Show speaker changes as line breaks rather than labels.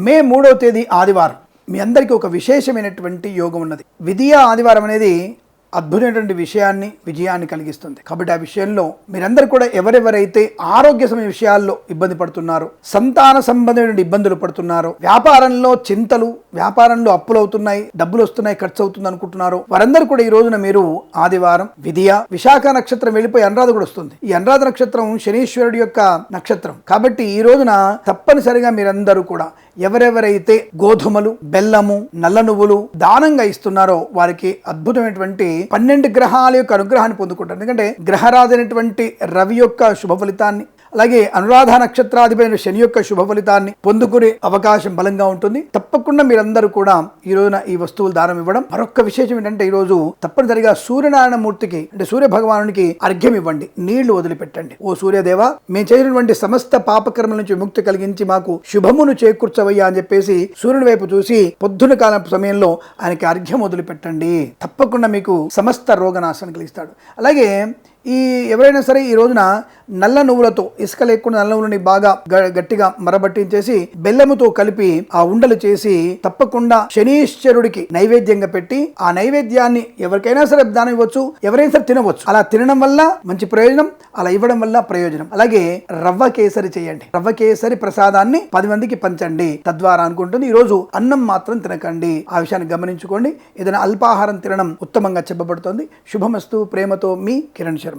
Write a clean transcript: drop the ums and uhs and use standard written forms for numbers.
మే 3వ తేదీ ఆదివారం మీ అందరికీ ఒక విశేషమైనటువంటి యోగం ఉన్నది. విధియ ఆదివారం అనేది అద్భుతమైనటువంటి విజయాన్ని కలిగిస్తుంది. కాబట్టి ఆ విషయంలో మీరందరూ కూడా ఎవరెవరైతే ఆరోగ్య సమయ విషయాల్లో ఇబ్బంది పడుతున్నారో, సంతాన సంబంధమైన ఇబ్బందులు పడుతున్నారో, వ్యాపారంలో చింతలు, వ్యాపారంలో అప్పులు అవుతున్నాయి, డబ్బులు వస్తున్నాయి, ఖర్చు అవుతుంది అనుకుంటున్నారో వారందరూ కూడా ఈ రోజున మీరు ఆదివారం విధియ విశాఖ నక్షత్రం వెళ్ళిపోయి అనురాధ కూడా వస్తుంది. ఈ అనురాధ నక్షత్రం శనీశ్వరుడి యొక్క నక్షత్రం కాబట్టి ఈ రోజున తప్పనిసరిగా మీరందరూ కూడా ఎవరెవరైతే గోధుమలు, బెల్లము, నల్ల నువ్వులు దానంగా ఇస్తున్నారో వారికి అద్భుతమైనటువంటి 12 గ్రహాల యొక్క అనుగ్రహాన్ని పొందుకుంటారు. ఎందుకంటే గ్రహరాజు అయినటువంటి రవి యొక్క శుభ ఫలితాన్ని, అలాగే అనురాధ నక్షత్రాధిపతి శని యొక్క శుభ ఫలితాన్ని పొందుకునే అవకాశం బలంగా ఉంటుంది. తప్పకుండా మీరందరూ కూడా ఈ రోజున ఈ వస్తువులు దానం ఇవ్వడం. మరొక విశేషం ఏంటంటే ఈ రోజు తప్పనిసరిగా సూర్యనారాయణ మూర్తికి అంటే సూర్య భగవానునికి అర్ఘ్యం ఇవ్వండి, నీళ్లు వదిలిపెట్టండి. ఓ సూర్యదేవ, మేము చేసినటువంటి సమస్త పాపకర్మల నుంచి విముక్తి కలిగించి మాకు శుభమును చేకూర్చవయ్యా అని చెప్పేసి సూర్యుని వైపు చూసి పొద్దున కాలం సమయంలో ఆయనకి అర్ఘ్యం వదిలిపెట్టండి. తప్పకుండా మీకు సమస్త రోగనాశనం కలిగిస్తాడు. అలాగే ఎవరైనా సరే ఈ రోజున నల్ల నువ్వులతో, ఇసుక లేకుండా నల్ల నువ్వులని బాగా గట్టిగా మరబట్టించేసి బెల్లముతో కలిపి ఆ ఉండలు చేసి తప్పకుండా శనీశ్వరుడికి నైవేద్యంగా పెట్టి ఆ నైవేద్యాన్ని ఎవరికైనా సరే దానం ఇవ్వచ్చు, ఎవరైనా సరే తినవచ్చు. అలా తినడం వల్ల మంచి ప్రయోజనం, అలా ఇవ్వడం వల్ల ప్రయోజనం. అలాగే రవ్వ కేసరి చేయండి, రవ్వ కేసరి ప్రసాదాన్ని 10 మందికి పంచండి. తద్వారా అనుకుంటుంది ఈ రోజు అన్నం మాత్రం తినకండి. ఆ విషయాన్ని గమనించుకోండి. ఏదైనా అల్పాహారం తినడం ఉత్తమంగా చెప్పబడుతోంది. శుభమస్తు. ప్రేమతో మీ కిరణ్ శర్మ.